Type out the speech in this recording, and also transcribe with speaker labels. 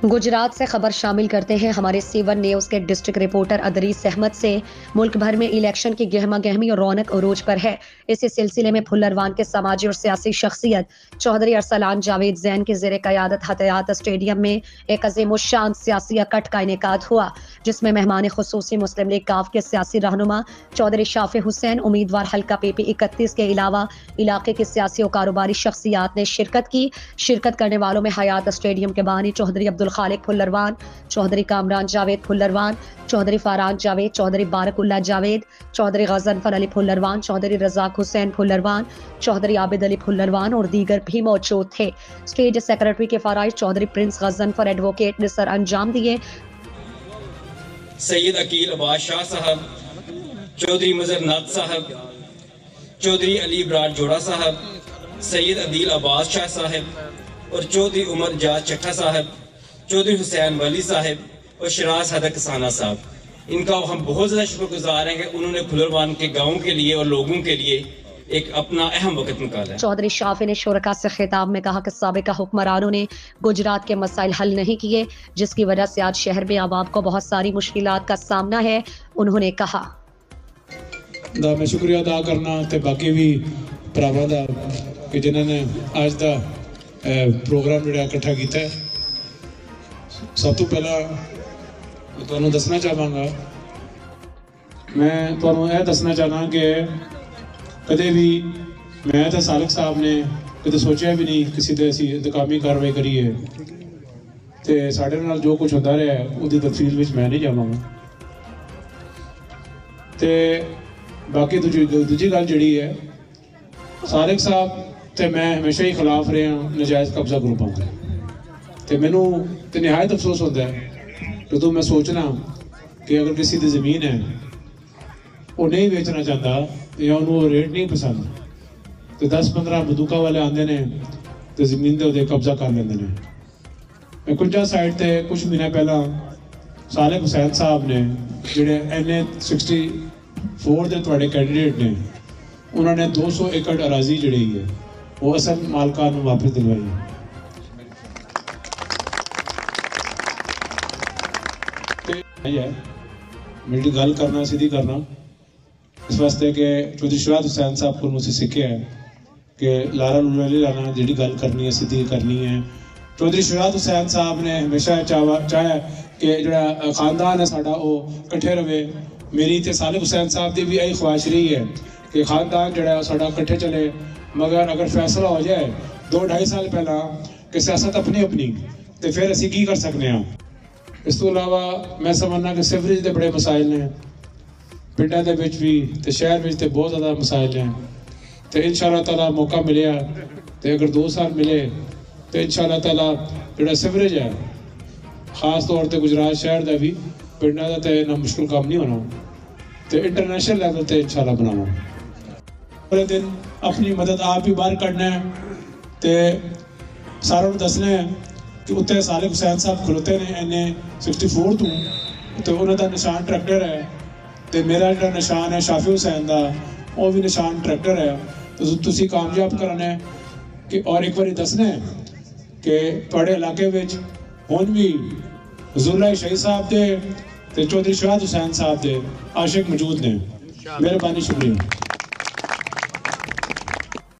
Speaker 1: गुजरात से खबर शामिल करते हैं हमारे C1 न्यूज़ के डिस्ट्रिक्ट रिपोर्टर अदरीस अहमद से। मुल्क भर में इलेक्शन की गहमा गहमी और रौनक अरोज पर है। इसी सिलसिले में फुल्लरवान के समाजी और सियासी शख्सियत चौधरी अरसलान जावेद जैन की ज़ेर क़यादत हयात स्टेडियम में एक अज़ीमुश्शान सियासी इकट्ठ का इनेकाद हुआ, जिसमें मेहमान खुसूसी मुस्लिम लीग काफ के सियासी रहनुमा चौधरी शाफी हुसैन, उम्मीदवार हल्का PP 31 के अलावा इलाके की सियासी और कारोबारी शख्सियात ने शिरकत की। शिरकत करने वालों में हयात स्टेडियम के बानी चौधरी अब्दुल खालिक फुल्लरवान, चौधरी कामरान जावेद फुल्लरवान, चौधरी फरहान जावेद, चौधरी बारकुल्ला जावेद, चौधरी गजनफर अली फुल्लरवान, चौधरी रजाक हुसैन फुल्लरवान, चौधरी आबिद अली फुल्लरवान और दीगर भी मौजूद थे। स्टेज सेक्रेटरी के फराइज चौधरी प्रिंस गजनफर एडवोकेट ने सर अंजाम दिए।
Speaker 2: सैयद अकील अब्बास शाह साहब, चौधरी मजर नाथ साहब, चौधरी अली ब्रार जोड़ा साहब, सैयद अदील अब्बास शाह साहब और चौधरी उमर जाज चट्टा साहब, चौधरी हुसैन वली साहब और शराज हदक साना साहब, इनका हम बहुत ज़्यादा शुक्रगुजार हैं कि उन्होंने फुल्लरवान के गाँव के लिए और लोगों के लिए एक अपना अहम वक्त निकाला।
Speaker 1: चौधरी शाफी ने शुरका से खिताब में कहा कि साबिका हुक्मरानों ने गुजरात के मसाइल हल नहीं किए, जिसकी वजह से आज शहर में आवाम को बहुत सारी मुश्किलात का सामना है। उन्होंने कहा
Speaker 3: मैं शुक्रिया अदा करना ते बाकी भी भरावां दा कि जिन्होंने आज का प्रोग्राम जोड़ा इकट्ठा किया। सब तो पहला तुहानू दसना चाहांगा, मैं तुहानू यह दसना चाहना कि कदे भी मैं तो सालिक साहब ने कदे सोचा भी नहीं किसी ते असीं इंतकामी कार्रवाई करिए ते साडे नाल जो कुछ होंदा रहा उहदी तफसील विच मैं नहीं जावांगा। ते बाकी दूजी गल जिहड़ी है, सालिक साहब ते मैं हमेशा ही खिलाफ रहे हैं नजायज़ कब्जा ग्रुपों के। ते मैनू तो निहायत अफसोस होता है जो मैं सोचना कि अगर किसी की ज़मीन है वो नहीं बेचना चाहता या उन्होंने रेट नहीं पसंद तो 10-15 बंदूका वाले आते हैं तो जमीन के कब्जा कर लेंगे। मैं कुंजा साइड से कुछ महीने पहला सालिक हुसैन साहब ने जोड़े NA 64 के थोड़े कैंडीडेट ने उन्होंने 200 एकड़ अराजी जी है वो असल मालकान को वापस दिलवाई। है मेरी गल करना सीधी करना इस वास्ते कि चौधरी शराद हुसैन साहब को मुझसे सीखा है कि लारा लूला नहीं लाना, जी गल करनी है सीधी करनी है। चौधरी शराद हुसैन साहब ने हमेशा चाहे कि जो खानदान है साडा वो कट्ठे रहे। मेरी तो सालिक हुसैन साहब की भी यही ख्वाहिश रही है कि खानदान जो साडा कट्ठे चले, मगर अगर फैसला हो जाए 2-2.5 साल पहला कि सियासत अपनी अपनी तो फिर असी की कर सकते हैं। इस तो अलावा मैं समझना कि सीवरेज के बड़े मसाइल ने पिंडा के भी तो शहर में तो बहुत ज़्यादा मसाइल हैं। तो इंशाअल्लाह ताला मौका मिले तो अगर 2 साल मिले तो इंशाअल्लाह ताला जो सीवरेज है खास तौर पर गुजरात शहर का भी पिंडा का तो इतना मुश्किल काम नहीं होना तो इंटरनेशनल लैवल पर इंशाअल्लाह बनावा। पूरे दिन अपनी मदद आप ही बाहर करना है तो सारों को दसना है कि उत्ते सालिक हुसैन साहब खलोते ने NA 64 तो उन्होंने निशान ट्रैक्टर है तो मेरा जो निशान है शाफी हुसैन का वो भी निशान ट्रैक्टर है। तो तुसी कामयाब कराना है कि और एक बार दसना है कि थोड़े इलाके में हुण भी हजूरुल्लाह शहीद साहब के चौधरी शराद हुसैन साहब के आशिक मौजूद ने। मेहरबानी, शुक्रिया।